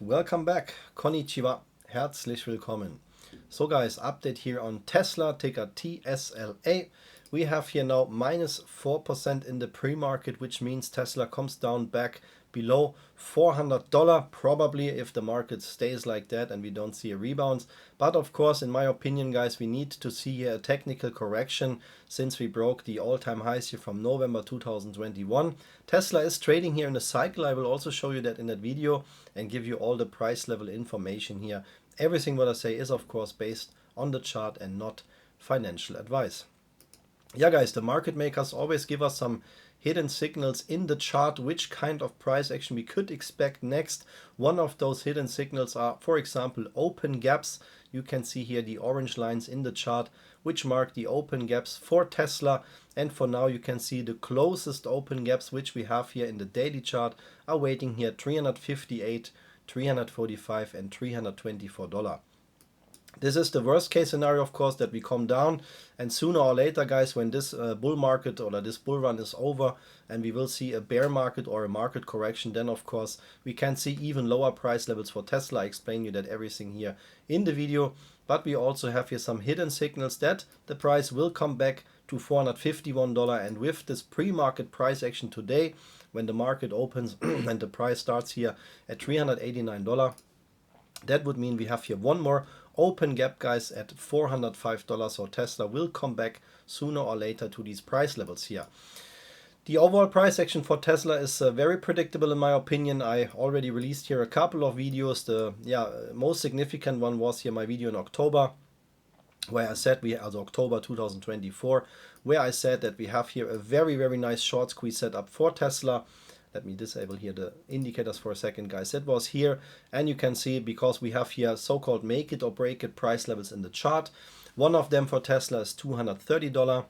welcome back. Konnichiwa. Herzlich willkommen. So guys, update here on Tesla, ticker TSLA. We have here now minus 4% in the pre-market, which means Tesla comes down back below $400, probably if the market stays like that and we don't see a rebound. But of course, in my opinion, guys, we need to see here a technical correction since we broke the all-time highs here from November 2021. Tesla is trading here in a cycle. I will also show you that in that video and give you all the price level information here. Everything what I say is of course based on the chart and not financial advice. Yeah guys, the market makers always give us some hidden signals in the chart which kind of price action we could expect next. One of those hidden signals are, for example, open gaps. You can see here the orange lines in the chart which mark the open gaps for Tesla, and for now you can see the closest open gaps which we have here in the daily chart are waiting here 358, 345 and $324. This is the worst case scenario, of course, that we come down, and sooner or later, guys, when this bull market or this bull run is over and we will see a bear market or a market correction, then of course we can see even lower price levels for Tesla. I explain you that everything here in the video, but we also have here some hidden signals that the price will come back to $451, and with this pre-market price action today, when the market opens and the price starts here at $389, that would mean we have here one more open gap, guys, at $405. So Tesla will come back sooner or later to these price levels here. The overall price action for Tesla is very predictable in my opinion. I already released here a couple of videos. The most significant one was here my video in October, where I said October 2024, where I said that we have here a very nice short squeeze setup for Tesla. Let me disable here the indicators for a second, guys. That was here, and you can see because we have here so-called make it or break it price levels in the chart. One of them for Tesla is $230,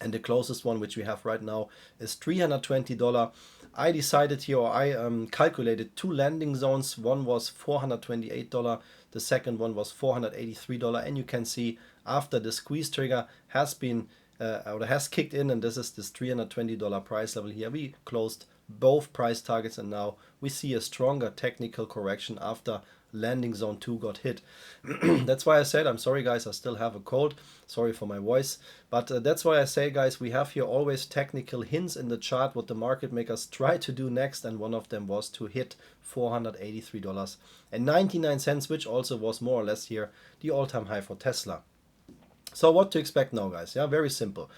and the closest one which we have right now is $320. I decided here, or I calculated two landing zones. One was $428, the second one was $483, and you can see after the squeeze trigger has been or has kicked in, and this is this $320 price level here, we closed both price targets, and now we see a stronger technical correction after landing zone 2 got hit. That's why I said, I'm sorry guys, I still have a cold, sorry for my voice, but that's why I say, guys, we have here always technical hints in the chart what the market makers try to do next, and one of them was to hit $483.99, which also was more or less here the all-time high for Tesla. So what to expect now, guys? Yeah, very simple.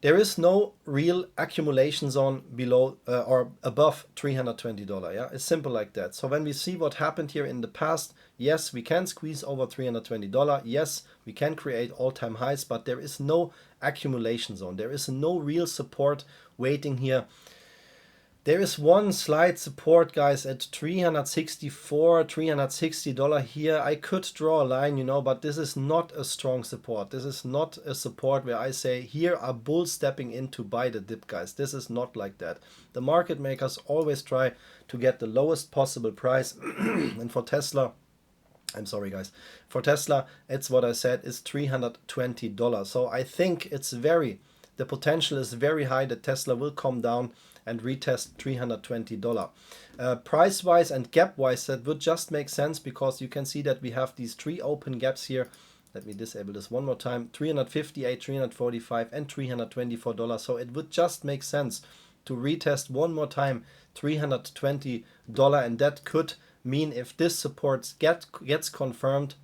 There is no real accumulation zone below or above $320. Yeah, it's simple like that. So when we see what happened here in the past, yes, we can squeeze over $320. Yes, we can create all-time highs, but there is no accumulation zone. There is no real support waiting here. There is one slight support, guys, at $364, $360 here. I could draw a line, you know, but this is not a strong support. This is not a support where I say here are bulls stepping in to buy the dip, guys. This is not like that. The market makers always try to get the lowest possible price. And for Tesla, I'm sorry guys, for Tesla, it's what I said is $320. So I think it's the potential is very high that Tesla will come down and retest $320. Price-wise and gap-wise, that would just make sense because you can see that we have these three open gaps here. Let me disable this one more time. $358, $345 and $324. So it would just make sense to retest one more time $320, and that could mean if this support gets confirmed,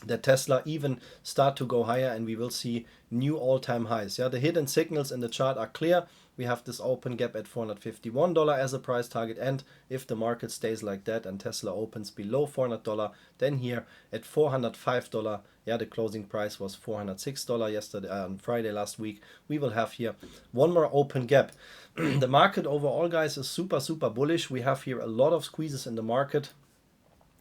that Tesla even start to go higher and we will see new all-time highs. Yeah, the hidden signals in the chart are clear. We have this open gap at $451 as a price target, and if the market stays like that and Tesla opens below $400, then here at $405, yeah, the closing price was $406 yesterday on Friday last week, we will have here one more open gap. The market overall, guys, is super bullish. We have here a lot of squeezes in the market.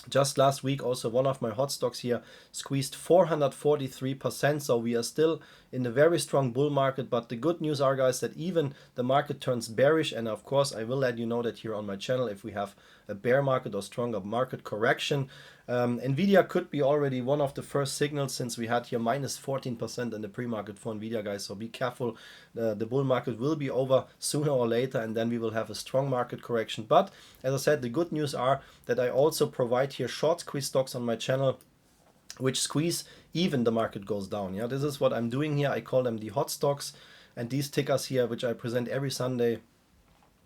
Just last week, also one of my hot stocks here squeezed 443%. So we are still in a very strong bull market. But the good news are, guys, that even the market turns bearish. And of course, I will let you know that here on my channel if we have a bear market or stronger market correction. NVIDIA could be already one of the first signals, since we had here minus 14% in the pre-market for NVIDIA, guys. So be careful. The bull market will be over sooner or later, and then we will have a strong market correction. But as I said, the good news are that I also provide here short squeeze stocks on my channel, which squeeze even the market goes down. Yeah, this is what I'm doing here. I call them the hot stocks, and these tickers here, which I present every Sunday,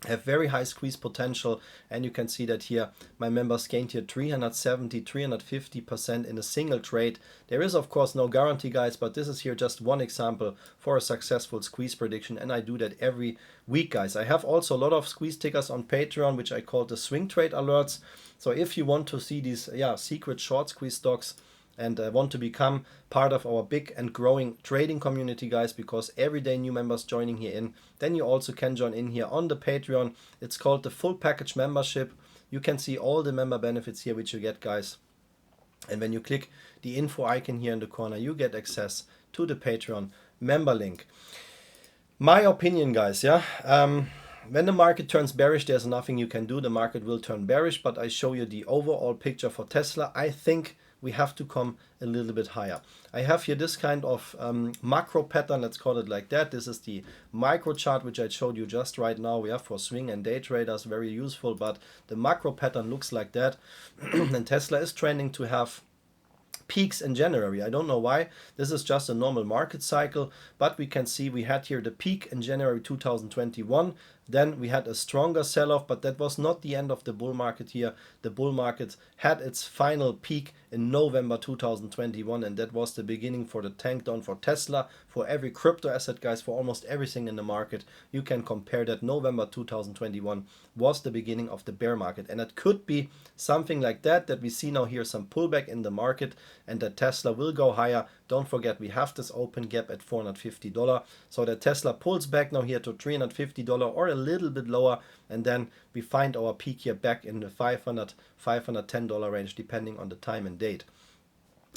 have very high squeeze potential, and you can see that here my members gained here 350% in a single trade. There is of course no guarantee, guys, but this is here just one example for a successful squeeze prediction, and I do that every week, guys. I have also a lot of squeeze tickers on Patreon, which I call the swing trade alerts. So if you want to see these secret short squeeze stocks and want to become part of our big and growing trading community, guys, because every day new members joining here in, then you also can join in here on the Patreon. It's called the full package membership. You can see all the member benefits here which you get, guys, and when you click the info icon here in the corner, you get access to the Patreon member link. My opinion, guys, when the market turns bearish, there's nothing you can do. The market will turn bearish, but I show you the overall picture for Tesla. I think we have to come a little bit higher. I have here this kind of macro pattern, let's call it like that. This is the micro chart which I showed you just right now. We have for swing and day traders, very useful, but the macro pattern looks like that. And Tesla is trending to have peaks in January. I don't know why. This is just a normal market cycle, but we can see we had here the peak in January 2021. Then we had a stronger sell-off, but that was not the end of the bull market here. The bull market had its final peak in November 2021, and that was the beginning for the tank down for Tesla, for every crypto asset, guys, for almost everything in the market. You can compare that. November 2021 was the beginning of the bear market, and it could be something like that we see now here, some pullback in the market, and that Tesla will go higher. Don't forget, we have this open gap at $450, so that Tesla pulls back now here to $350 or a little bit lower, and then we find our peak here back in the $500, $510 range, depending on the time and date.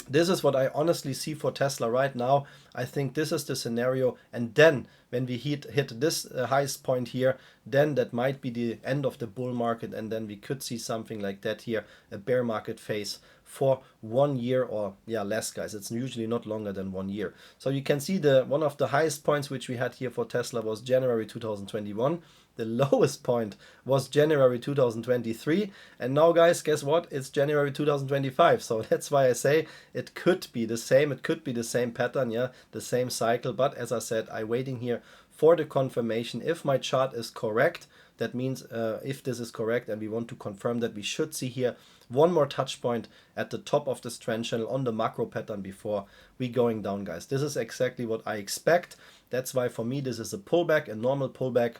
This is what I honestly see for Tesla right now. I think this is the scenario, and then when we hit this highest point here, then that might be the end of the bull market, and then we could see something like that here, a bear market phase for 1 year or less, guys. It's usually not longer than 1 year. So you can see one of the highest points which we had here for Tesla was January 2021. The lowest point was January 2023, and now, guys, guess what? It's January 2025. So that's why I say it could be the same. It could be the same pattern, the same cycle. But as I said, I'm waiting here for the confirmation. If my chart is correct, that means if this is correct, and we want to confirm that, we should see here one more touch point at the top of this trend channel on the macro pattern before we going down, guys. This is exactly what I expect. That's why for me this is a pullback, a normal pullback.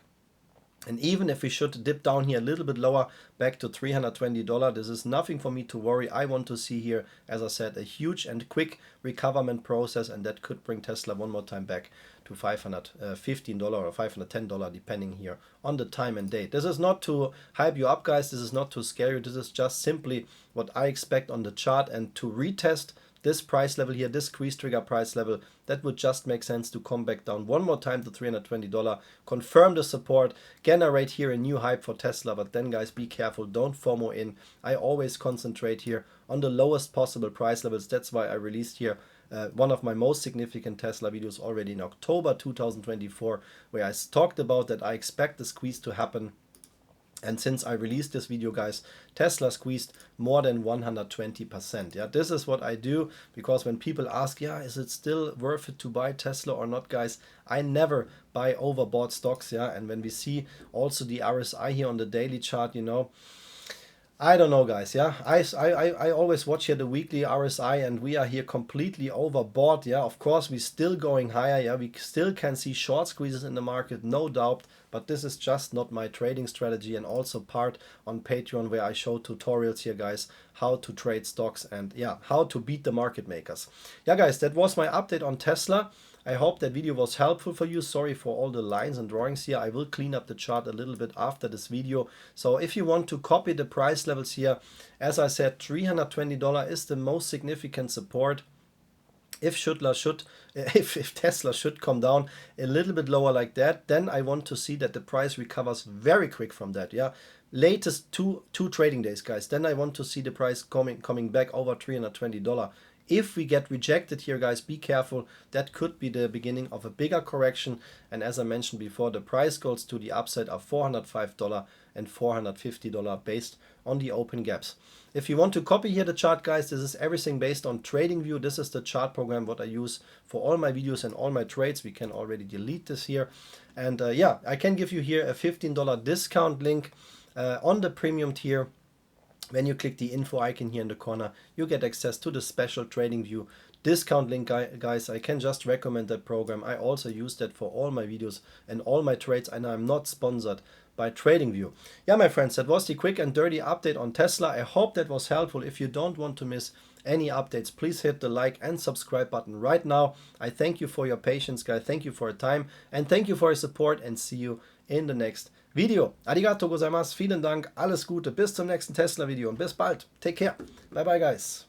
And even if we should dip down here a little bit lower, back to $320, this is nothing for me to worry. I want to see here, as I said, a huge and quick recoverment process, and that could bring Tesla one more time back to $515 or $510, depending here on the time and date. This is not to hype you up, guys. This is not to scare you. This is just simply what I expect on the chart, and to retest this price level here, this squeeze trigger price level, that would just make sense to come back down one more time to $320, confirm the support, generate here a new hype for Tesla. But then, guys, be careful, don't FOMO in. I always concentrate here on the lowest possible price levels. That's why I released here one of my most significant Tesla videos already in October 2024, where I talked about that I expect the squeeze to happen. And since I released this video, guys, Tesla squeezed more than 120%. This is what I do, because when people ask, is it still worth it to buy Tesla or not, guys, I never buy overbought stocks. And when we see also the RSI here on the daily chart, I don't know, guys. I always watch here the weekly RSI, and we are here completely overbought. Of course, we're still going higher. We still can see short squeezes in the market, no doubt. But this is just not my trading strategy, and also part on Patreon where I show tutorials here, guys, how to trade stocks and how to beat the market makers. Guys, that was my update on Tesla. I hope that video was helpful for you. Sorry for all the lines and drawings here. I will clean up the chart a little bit after this video. So if you want to copy the price levels here, as I said, $320 is the most significant support. if Tesla should come down a little bit lower like that, then I want to see that the price recovers very quick from that. Yeah, latest two trading days, guys. Then I want to see the price coming back over $320. If we get rejected here, guys, be careful. That could be the beginning of a bigger correction. And as I mentioned before, the price goals to the upside are $405 and $450 based on the open gaps. If you want to copy here the chart, guys, this is everything based on TradingView. This is the chart program what I use for all my videos and all my trades. We can already delete this here. And yeah, I can give you here a $15 discount link on the premium tier. When you click the info icon here in the corner, you get access to the special TradingView discount link, guys. I can just recommend that program. I also use that for all my videos and all my trades, and I'm not sponsored by TradingView. Yeah, my friends, that was the quick and dirty update on Tesla. I hope that was helpful. If you don't want to miss any updates, please hit the like and subscribe button right now. I thank you for your patience, guys. Thank you for your time, and thank you for your support, and see you in the next Video. Arigato gozaimasu, vielen Dank, alles Gute, bis zum nächsten Tesla-Video und bis bald. Take care. Bye bye, guys.